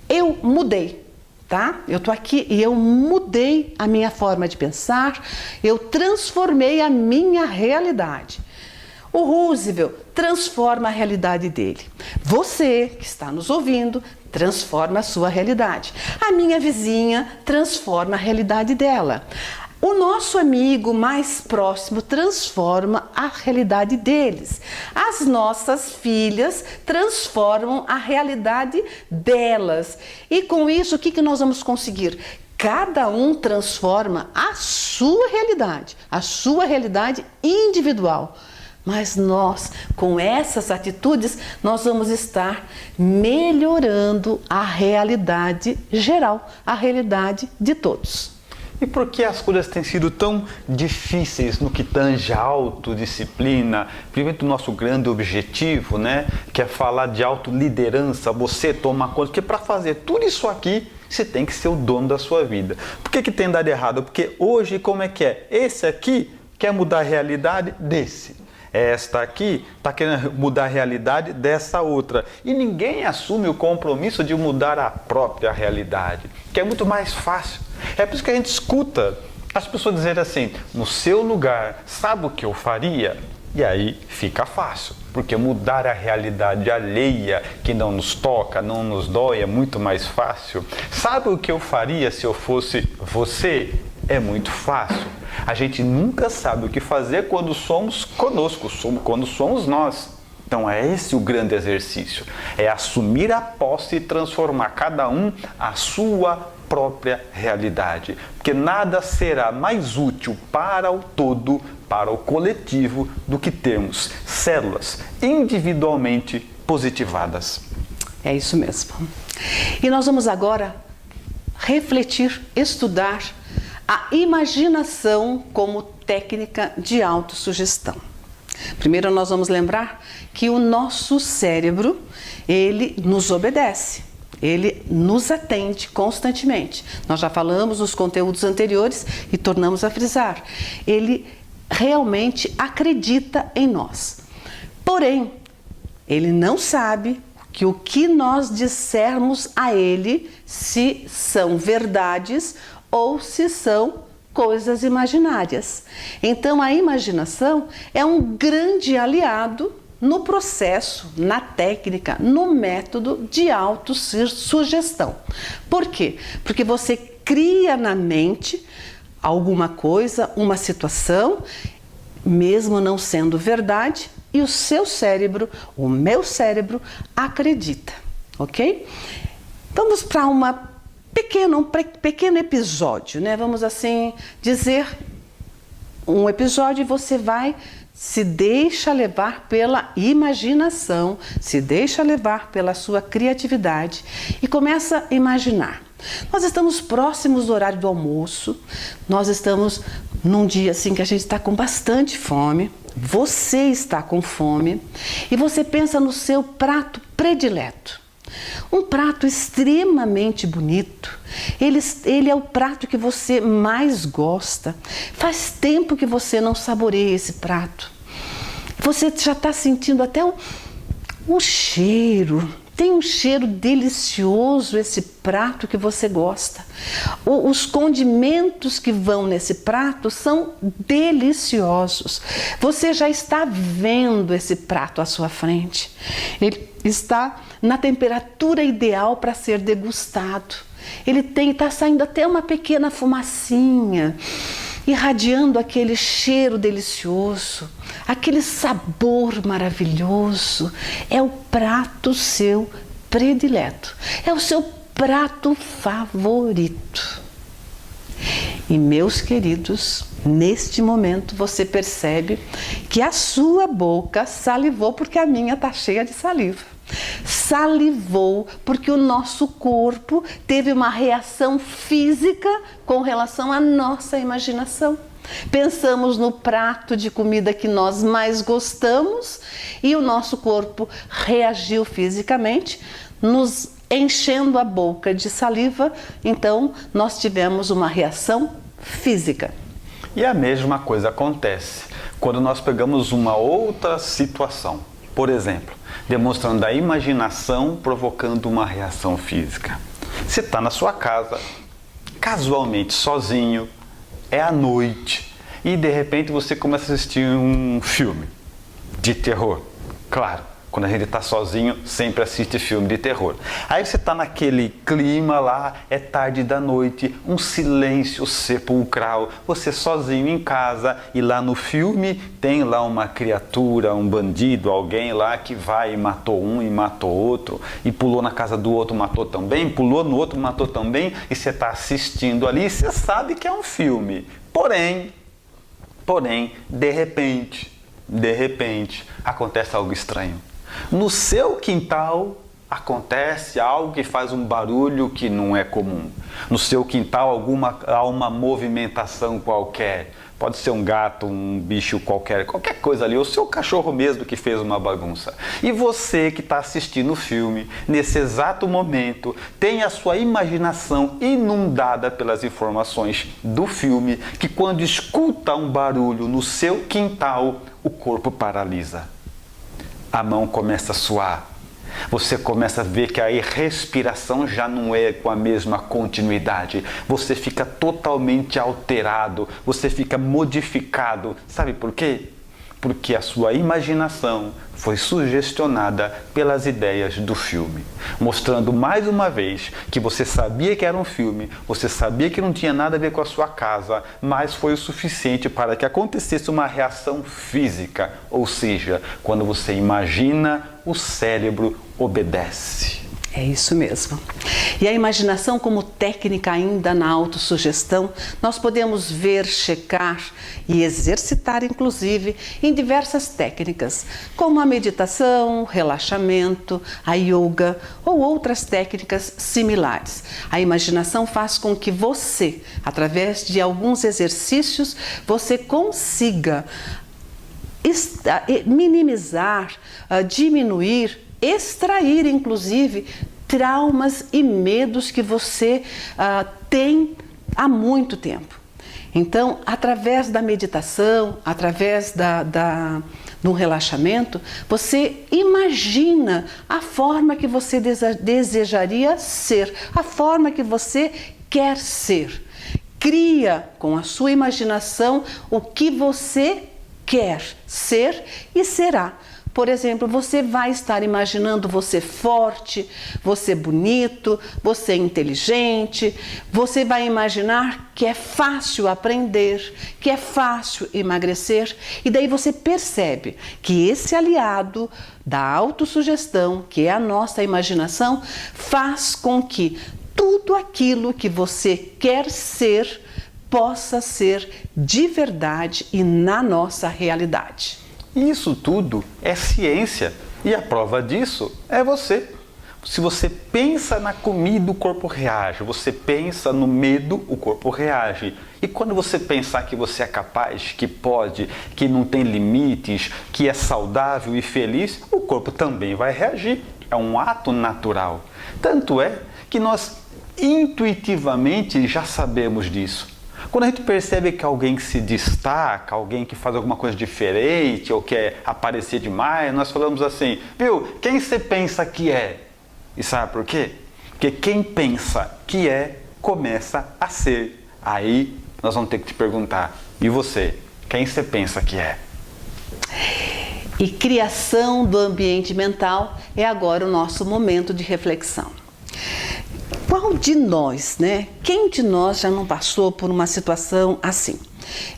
eu mudei, tá? Eu tô aqui e eu mudei a minha forma de pensar, eu transformei a minha realidade. O Roosevelt transforma a realidade dele. Você que está nos ouvindo, transforma a sua realidade. A minha vizinha transforma a realidade dela. O nosso amigo mais próximo transforma a realidade deles. As nossas filhas transformam a realidade delas. E com isso, o que nós vamos conseguir? Cada um transforma a sua realidade individual. Mas nós, com essas atitudes, nós vamos estar melhorando a realidade geral, a realidade de todos. E por que as coisas têm sido tão difíceis no que tange a autodisciplina, principalmente o nosso grande objetivo, né? Que é falar de autoliderança, você toma conta, porque para fazer tudo isso aqui, você tem que ser o dono da sua vida. Por que tem dado errado? Porque hoje, como é que é? Esse aqui quer mudar a realidade desse. Esta aqui está querendo mudar a realidade dessa outra. E ninguém assume o compromisso de mudar a própria realidade, que é muito mais fácil. É por isso que a gente escuta as pessoas dizerem assim, no seu lugar, sabe o que eu faria? E aí fica fácil, porque mudar a realidade alheia, que não nos toca, não nos dói, é muito mais fácil. Sabe o que eu faria se eu fosse você? É muito fácil. A gente nunca sabe o que fazer quando somos conosco, quando somos nós. Então é esse o grande exercício. É assumir a posse e transformar cada um a sua própria realidade. Porque nada será mais útil para o todo, para o coletivo, do que termos células individualmente positivadas. É isso mesmo. E nós vamos agora refletir, estudar a imaginação como técnica de autossugestão. Primeiro nós vamos lembrar que o nosso cérebro, ele nos obedece, ele nos atende constantemente. Nós já falamos nos conteúdos anteriores e tornamos a frisar. Ele realmente acredita em nós. Porém, ele não sabe que o que nós dissermos a ele, se são verdades ou se são coisas imaginárias. Então, a imaginação é um grande aliado no processo, na técnica, no método de autossugestão. Por quê? Porque você cria na mente alguma coisa, uma situação, mesmo não sendo verdade, e o seu cérebro, o meu cérebro, acredita, ok? Vamos para um pequeno episódio, né? Vamos assim dizer, um episódio, e você vai se deixa levar pela imaginação, se deixa levar pela sua criatividade e começa a imaginar. Nós estamos próximos do horário do almoço, nós estamos num dia assim que a gente está com bastante fome, você está com fome e você pensa no seu prato predileto. Um prato extremamente bonito, ele é o prato que você mais gosta. Faz tempo que você não saboreia esse prato. Você já está sentindo até o cheiro. Tem um cheiro delicioso esse prato que você gosta. Os condimentos que vão nesse prato são deliciosos. Você já está vendo esse prato à sua frente. Ele está na temperatura ideal para ser degustado. Ele está saindo até uma pequena fumacinha, irradiando aquele cheiro delicioso, aquele sabor maravilhoso. É o prato seu predileto, é o seu prato favorito. E, meus queridos, neste momento você percebe que a sua boca salivou, porque a minha está cheia de saliva. Salivou porque o nosso corpo teve uma reação física com relação à nossa imaginação. Pensamos no prato de comida que nós mais gostamos e o nosso corpo reagiu fisicamente, nos enchendo a boca de saliva. Então nós tivemos uma reação física. E a mesma coisa acontece quando nós pegamos uma outra situação. Por exemplo, demonstrando a imaginação provocando uma reação física. Você está na sua casa, casualmente sozinho, é à noite, e de repente você começa a assistir um filme de terror. Claro, quando a gente está sozinho, sempre assiste filme de terror. Aí você está naquele clima lá, é tarde da noite, um silêncio sepulcral, você sozinho em casa, e lá no filme tem lá uma criatura, um bandido, alguém lá que vai e matou um e matou outro, e pulou na casa do outro, matou também, pulou no outro, matou também, e você está assistindo ali e você sabe que é um filme. Porém, de repente, acontece algo estranho. No seu quintal, acontece algo que faz um barulho que não é comum. No seu quintal há uma movimentação qualquer. Pode ser um gato, um bicho qualquer coisa ali, ou seu cachorro mesmo que fez uma bagunça. E você que está assistindo o filme, nesse exato momento, tem a sua imaginação inundada pelas informações do filme, que quando escuta um barulho no seu quintal, o corpo paralisa. A mão começa a suar. Você começa a ver que a respiração já não é com a mesma continuidade. Você fica totalmente alterado, você fica modificado. Sabe por quê? Porque a sua imaginação foi sugestionada pelas ideias do filme, mostrando mais uma vez que você sabia que era um filme, você sabia que não tinha nada a ver com a sua casa, mas foi o suficiente para que acontecesse uma reação física, ou seja, quando você imagina, o cérebro obedece. É isso mesmo. E a imaginação como técnica ainda na autossugestão, nós podemos ver, checar e exercitar, inclusive, em diversas técnicas, como a meditação, relaxamento, a yoga ou outras técnicas similares. A imaginação faz com que você, através de alguns exercícios, você consiga minimizar, diminuir, extrair, inclusive, traumas e medos que você tem há muito tempo. Então, através da meditação, através do relaxamento, você imagina a forma que você desejaria ser, a forma que você quer ser. Cria com a sua imaginação o que você quer ser e será. Por exemplo, você vai estar imaginando você forte, você bonito, você inteligente, você vai imaginar que é fácil aprender, que é fácil emagrecer, e daí você percebe que esse aliado da autossugestão, que é a nossa imaginação, faz com que tudo aquilo que você quer ser possa ser de verdade e na nossa realidade. Isso tudo é ciência e a prova disso é você. Se você pensa na comida, o corpo reage. Você pensa no medo, o corpo reage. E quando você pensar que você é capaz, que pode, que não tem limites, que é saudável e feliz, o corpo também vai reagir. É um ato natural. Tanto é que nós intuitivamente já sabemos disso. Quando a gente percebe que alguém se destaca, alguém que faz alguma coisa diferente ou quer aparecer demais, nós falamos assim, viu, quem você pensa que é? E sabe por quê? Porque quem pensa que é, começa a ser. Aí nós vamos ter que te perguntar, e você, quem você pensa que é? E criação do ambiente mental é agora o nosso momento de reflexão. Qual de nós, né? Quem de nós já não passou por uma situação assim?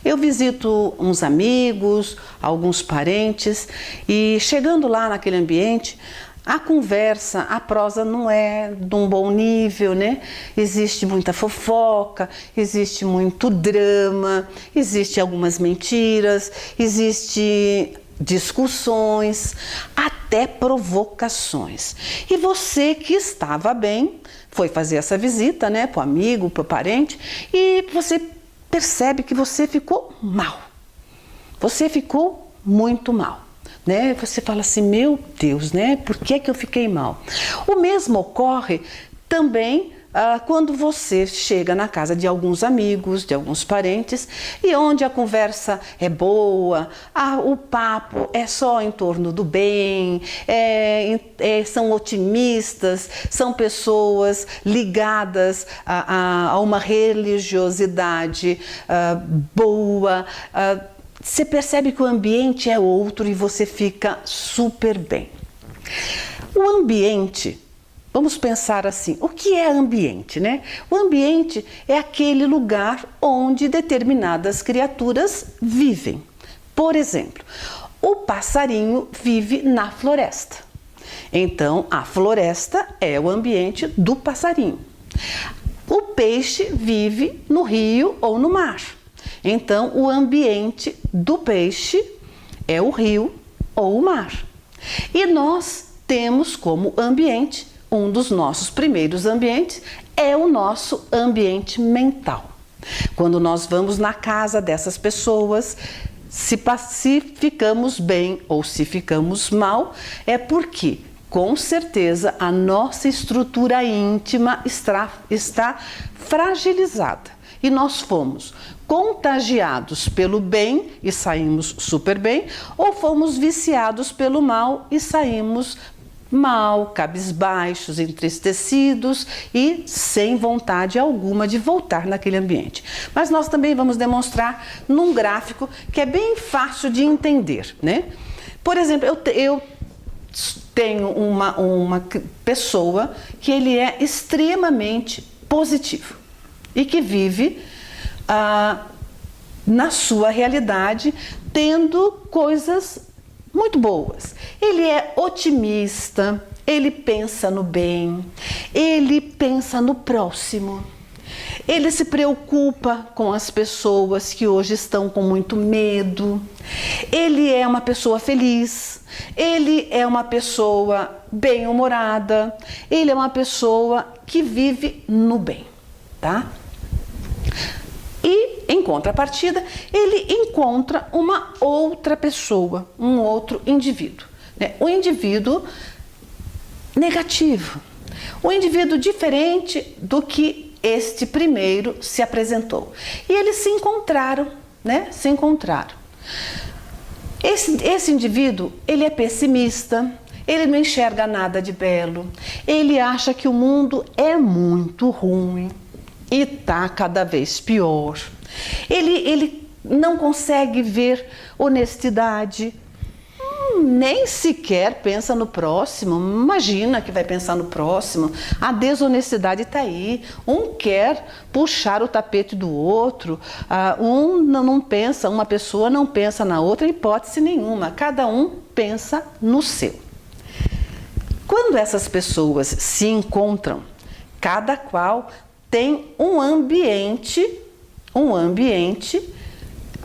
Eu visito uns amigos, alguns parentes e chegando lá naquele ambiente, a conversa, a prosa não é de um bom nível, né? Existe muita fofoca, existe muito drama, existe algumas mentiras, existe discussões, até provocações. E você que estava bem, foi fazer essa visita, né, para o amigo, para o parente, e você percebe que você ficou mal. Você ficou muito mal, né? Você fala assim, meu Deus, né? Por que que eu fiquei mal? O mesmo ocorre também quando você chega na casa de alguns amigos, de alguns parentes, e onde a conversa é boa, o papo é só em torno do bem, são otimistas, são pessoas ligadas a uma religiosidade boa. Você percebe que o ambiente é outro e você fica super bem. O ambiente, vamos pensar assim, o que é ambiente, né? O ambiente é aquele lugar onde determinadas criaturas vivem. Por exemplo, o passarinho vive na floresta. Então, a floresta é o ambiente do passarinho. O peixe vive no rio ou no mar. Então, o ambiente do peixe é o rio ou o mar. E nós temos como ambiente, um dos nossos primeiros ambientes é o nosso ambiente mental. Quando nós vamos na casa dessas pessoas, se ficamos bem ou se ficamos mal, é porque, com certeza, a nossa estrutura íntima está fragilizada. E nós fomos contagiados pelo bem e saímos super bem, ou fomos viciados pelo mal e saímos mal, cabisbaixos, entristecidos e sem vontade alguma de voltar naquele ambiente. Mas nós também vamos demonstrar num gráfico que é bem fácil de entender, né? Por exemplo, eu tenho uma pessoa que ele é extremamente positivo e que vive na sua realidade tendo coisas muito boas. Ele é otimista, ele pensa no bem, ele pensa no próximo, ele se preocupa com as pessoas que hoje estão com muito medo, ele é uma pessoa feliz, ele é uma pessoa bem-humorada, ele é uma pessoa que vive no bem, tá? E, em contrapartida, ele encontra uma outra pessoa, um outro indivíduo, né? Um indivíduo negativo, um indivíduo diferente do que este primeiro se apresentou. E eles se encontraram, né? Se encontraram. Esse indivíduo, ele é pessimista, ele não enxerga nada de belo, ele acha que o mundo é muito ruim e está cada vez pior. Ele não consegue ver honestidade, nem sequer pensa no próximo. Imagina que vai pensar no próximo. A desonestidade está aí. Um quer puxar o tapete do outro, uma pessoa não pensa na outra em hipótese nenhuma. Cada um pensa no seu. Quando essas pessoas se encontram, cada qual tem um ambiente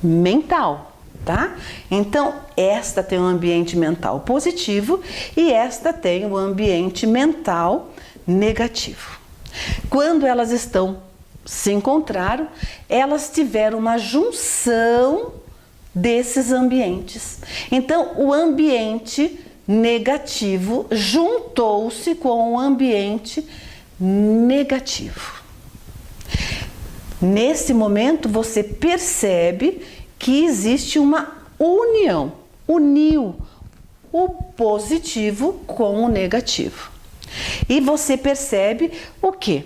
mental, tá? Então, esta tem um ambiente mental positivo e esta tem um ambiente mental negativo. Quando elas se encontraram, elas tiveram uma junção desses ambientes. Então, o ambiente negativo juntou-se com o ambiente negativo. Nesse momento você percebe que existe uma união, uniu o positivo com o negativo. E você percebe o quê?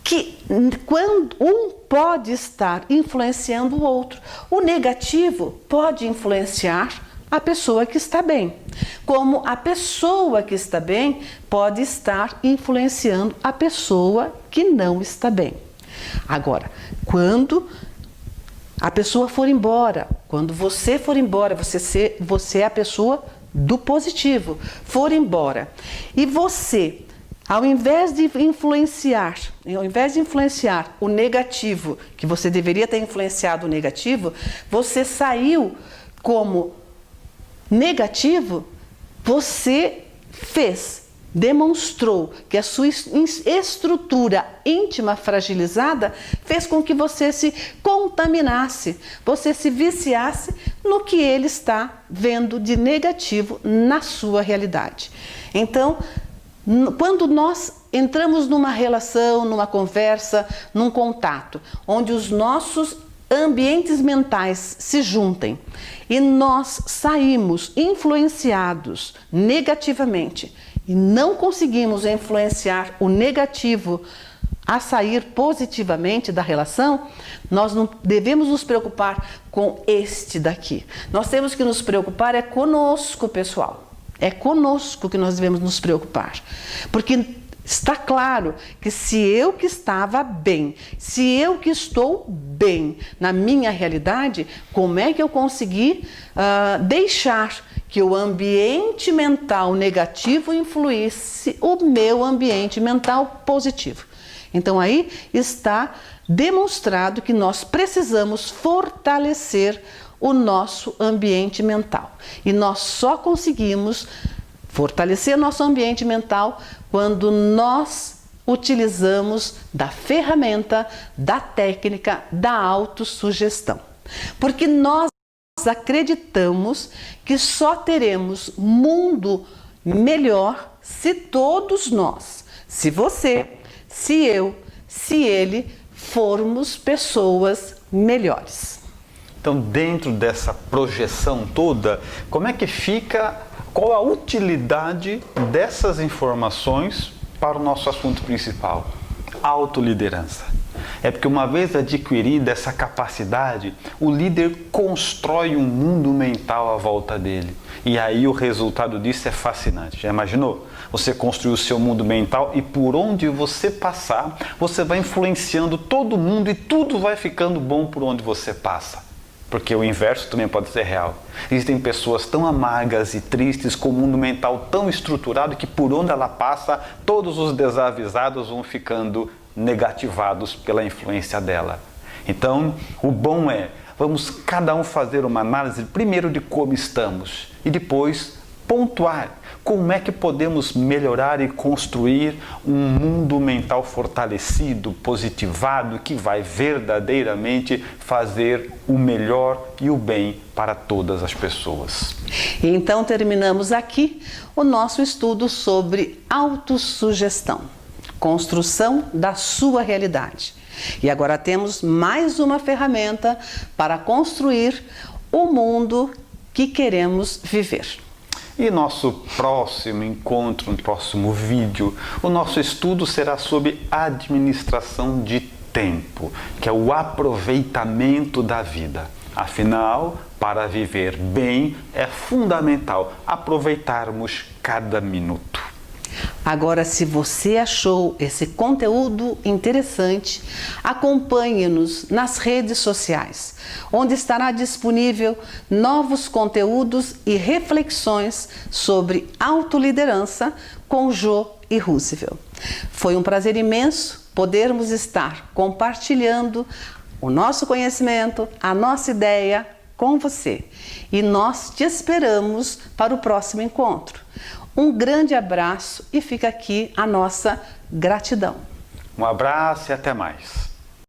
Que quando um pode estar influenciando o outro, o negativo pode influenciar a pessoa que está bem, como a pessoa que está bem pode estar influenciando a pessoa que não está bem. Agora, quando a pessoa for embora, quando você for embora, você é a pessoa do positivo, for embora, e você, ao invés de influenciar o negativo, que você deveria ter influenciado o negativo, você saiu como negativo, você demonstrou que a sua estrutura íntima fragilizada fez com que você se contaminasse, você se viciasse no que ele está vendo de negativo na sua realidade. Então, quando nós entramos numa relação, numa conversa, num contato, onde os nossos ambientes mentais se juntem e nós saímos influenciados negativamente e não conseguimos influenciar o negativo a sair positivamente da relação, nós não devemos nos preocupar com este daqui. Nós temos que nos preocupar conosco, pessoal. É conosco que nós devemos nos preocupar. Porque está claro que se eu que estava bem, se eu que estou bem na minha realidade, como é que eu consegui deixar que o ambiente mental negativo influísse o meu ambiente mental positivo? Então aí está demonstrado que nós precisamos fortalecer o nosso ambiente mental. E nós só conseguimos fortalecer nosso ambiente mental quando nós utilizamos da ferramenta, da técnica, da autossugestão. Porque nós acreditamos que só teremos mundo melhor se todos nós, se você, se eu, se ele, formos pessoas melhores. Então, dentro dessa projeção toda, como é que fica, qual a utilidade dessas informações para o nosso assunto principal? Autoliderança. É porque uma vez adquirida essa capacidade, o líder constrói um mundo mental à volta dele. E aí o resultado disso é fascinante. Já imaginou? Você construiu o seu mundo mental e por onde você passar, você vai influenciando todo mundo e tudo vai ficando bom por onde você passa. Porque o inverso também pode ser real. Existem pessoas tão amargas e tristes com o mundo mental tão estruturado que por onde ela passa, todos os desavisados vão ficando negativados pela influência dela. Então, o bom é, vamos cada um fazer uma análise primeiro de como estamos e depois pontuar como é que podemos melhorar e construir um mundo mental fortalecido, positivado, que vai verdadeiramente fazer o melhor e o bem para todas as pessoas. Então terminamos aqui o nosso estudo sobre autossugestão, construção da sua realidade. E agora temos mais uma ferramenta para construir o mundo que queremos viver. E nosso próximo encontro, no próximo vídeo, o nosso estudo será sobre administração de tempo, que é o aproveitamento da vida. Afinal, para viver bem, é fundamental aproveitarmos cada minuto. Agora, se você achou esse conteúdo interessante, acompanhe-nos nas redes sociais, onde estará disponível novos conteúdos e reflexões sobre autoliderança com Jô e Roosevelt. Foi um prazer imenso podermos estar compartilhando o nosso conhecimento, a nossa ideia com você. E nós te esperamos para o próximo encontro. Um grande abraço e fica aqui a nossa gratidão. Um abraço e até mais.